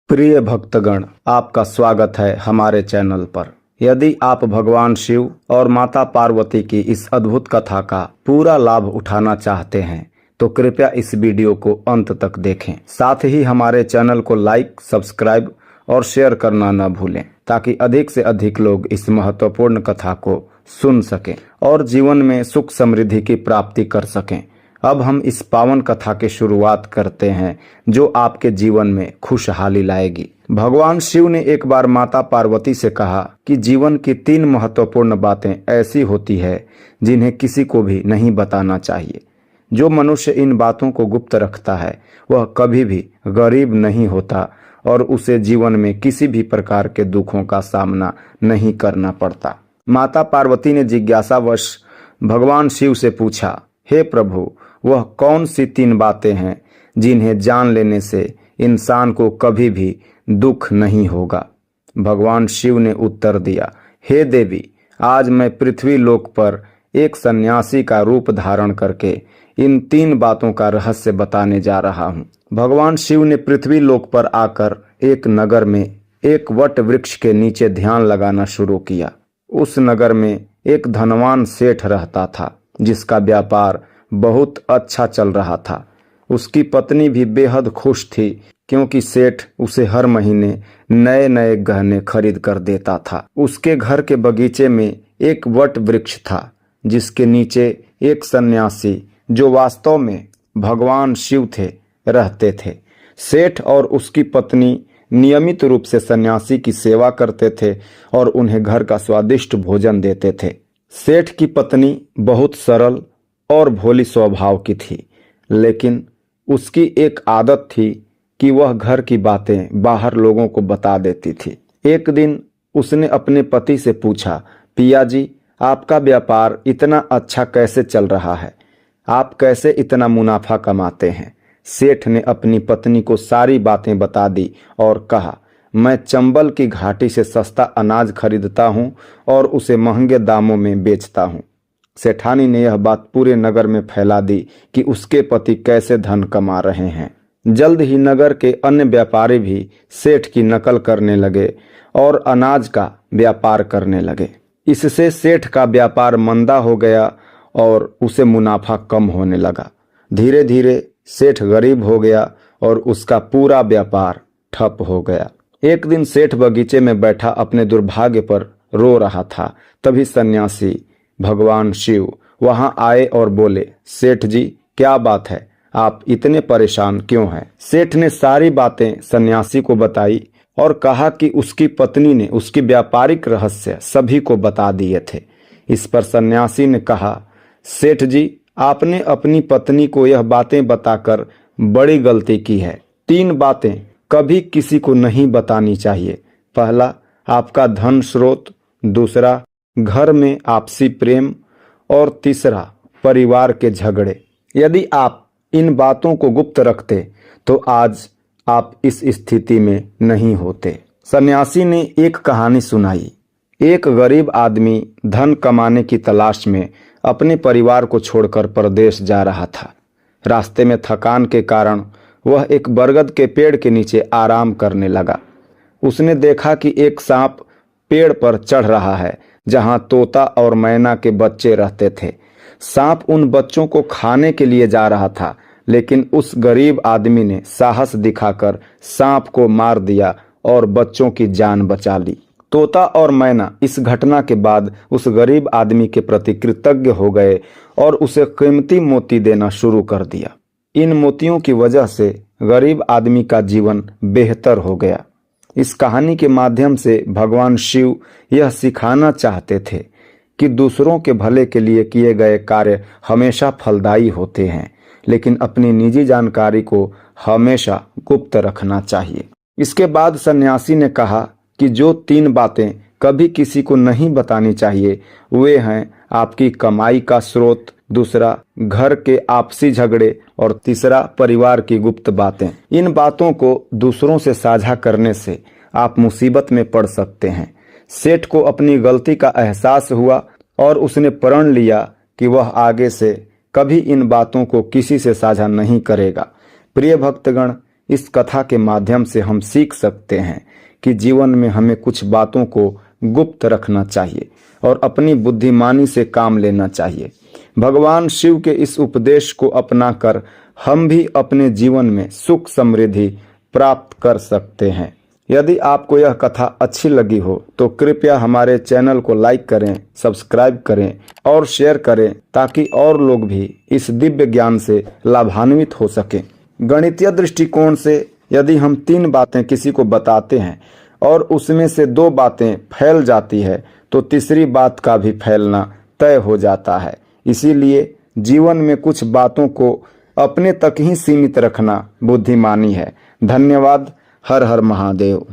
प्रिय भक्तगण, आपका स्वागत है हमारे चैनल पर। यदि आप भगवान शिव और माता पार्वती की इस अद्भुत कथा का पूरा लाभ उठाना चाहते हैं तो कृपया इस वीडियो को अंत तक देखें। साथ ही हमारे चैनल को लाइक, सब्सक्राइब और शेयर करना न भूलें ताकि अधिक से अधिक लोग इस महत्वपूर्ण कथा को सुन सकें और जीवन में सुख समृद्धि की प्राप्ति कर सकें। अब हम इस पावन कथा की शुरुआत करते हैं जो आपके जीवन में खुशहाली लाएगी। भगवान शिव ने एक बार माता पार्वती से कहा कि जीवन की 3 महत्वपूर्ण बातें ऐसी होती है जिन्हें किसी को भी नहीं बताना चाहिए। जो मनुष्य इन बातों को गुप्त रखता है वह कभी भी गरीब नहीं होता और उसे जीवन में किसी भी प्रकार के दुखों का सामना नहीं करना पड़ता। माता पार्वती ने जिज्ञासावश भगवान शिव से पूछा, हे प्रभु, वह कौन सी 3 बातें हैं जिन्हें जान लेने से इंसान को कभी भी दुख नहीं होगा। भगवान शिव ने उत्तर दिया, हे देवी, आज मैं पृथ्वी लोक पर एक सन्यासी का रूप धारण करके इन 3 बातों का रहस्य बताने जा रहा हूँ। भगवान शिव ने पृथ्वी लोक पर आकर एक नगर में एक वट वृक्ष के नीचे ध्यान लगाना शुरू किया। उस नगर में एक धनवान सेठ रहता था जिसका व्यापार बहुत अच्छा चल रहा था। उसकी पत्नी भी बेहद खुश थी क्योंकि सेठ उसे हर महीने नए नए गहने खरीद कर देता था। उसके घर के बगीचे में एक वट वृक्ष था जिसके नीचे एक सन्यासी, जो वास्तव में भगवान शिव थे, रहते थे। सेठ और उसकी पत्नी नियमित रूप से सन्यासी की सेवा करते थे और उन्हें घर का स्वादिष्ट भोजन देते थे। सेठ की पत्नी बहुत सरल और भोली स्वभाव की थी, लेकिन उसकी एक आदत थी कि वह घर की बातें बाहर लोगों को बता देती थी। एक दिन उसने अपने पति से पूछा, पिया जी, आपका व्यापार इतना अच्छा कैसे चल रहा है? आप कैसे इतना मुनाफा कमाते हैं? सेठ ने अपनी पत्नी को सारी बातें बता दी और कहा, मैं चंबल की घाटी से सस्ता अनाज खरीदता हूँ और उसे महंगे दामों में बेचता हूँ। सेठानी ने यह बात पूरे नगर में फैला दी कि उसके पति कैसे धन कमा रहे हैं। जल्द ही नगर के अन्य व्यापारी भी सेठ की नकल करने लगे और अनाज का व्यापार करने लगे। इससे सेठ का व्यापार मंदा हो गया और उसे मुनाफा कम होने लगा। धीरे धीरे सेठ गरीब हो गया और उसका पूरा व्यापार ठप हो गया। एक दिन सेठ बगीचे में बैठा अपने दुर्भाग्य पर रो रहा था। तभी सन्यासी भगवान शिव वहां आए और बोले, सेठ जी, क्या बात है? आप इतने परेशान क्यों हैं? सेठ ने सारी बातें सन्यासी को बताई और कहा कि उसकी पत्नी ने उसकी व्यापारिक रहस्य सभी को बता दिए थे। इस पर सन्यासी ने कहा, सेठ जी, आपने अपनी पत्नी को यह बातें बताकर बड़ी गलती की है। 3 बातें कभी किसी को नहीं बतानी चाहिए। पहला, आपका धन स्रोत, दूसरा, घर में आपसी प्रेम और तीसरा, परिवार के झगड़े। यदि आप इन बातों को गुप्त रखते तो आज आप इस स्थिति में नहीं होते। सन्यासी ने एक कहानी सुनाई। एक गरीब आदमी धन कमाने की तलाश में अपने परिवार को छोड़कर परदेश जा रहा था। रास्ते में थकान के कारण वह एक बरगद के पेड़ के नीचे आराम करने लगा। उसने देखा कि एक सांप पेड़ पर चढ़ रहा है जहां तोता और मैना के बच्चे रहते थे। सांप उन बच्चों को खाने के लिए जा रहा था, लेकिन उस गरीब आदमी ने साहस दिखाकर सांप को मार दिया और बच्चों की जान बचा ली। तोता और मैना इस घटना के बाद उस गरीब आदमी के प्रति कृतज्ञ हो गए और उसे कीमती मोती देना शुरू कर दिया। इन मोतियों की वजह से गरीब आदमी का जीवन बेहतर हो गया। इस कहानी के माध्यम से भगवान शिव यह सिखाना चाहते थे कि दूसरों के भले के लिए किए गए कार्य हमेशा फलदायी होते हैं, लेकिन अपनी निजी जानकारी को हमेशा गुप्त रखना चाहिए। इसके बाद सन्यासी ने कहा कि जो 3 बातें कभी किसी को नहीं बतानी चाहिए वे हैं आपकी कमाई का स्रोत, दूसरा घर के आपसी झगड़े और तीसरा परिवार की गुप्त बातें। इन बातों को दूसरों से साझा करने से आप मुसीबत में पड़ सकते हैं। सेठ को अपनी गलती का एहसास हुआ और उसने प्रण लिया कि वह आगे से कभी इन बातों को किसी से साझा नहीं करेगा। प्रिय भक्तगण, इस कथा के माध्यम से हम सीख सकते हैं कि जीवन में हमें कुछ बातों को गुप्त रखना चाहिए और अपनी बुद्धिमानी से काम लेना चाहिए। भगवान शिव के इस उपदेश को अपनाकर हम भी अपने जीवन में सुख समृद्धि प्राप्त कर सकते हैं। यदि आपको यह कथा अच्छी लगी हो तो कृपया हमारे चैनल को लाइक करें, सब्सक्राइब करें और शेयर करें ताकि और लोग भी इस दिव्य ज्ञान से लाभान्वित हो सकें। गणितीय दृष्टिकोण से यदि हम 3 बातें किसी को बताते हैं और उसमें से 2 बातें फैल जाती है तो तीसरी बात का भी फैलना तय हो जाता है। इसीलिए जीवन में कुछ बातों को अपने तक ही सीमित रखना बुद्धिमानी है। धन्यवाद। हर हर महादेव।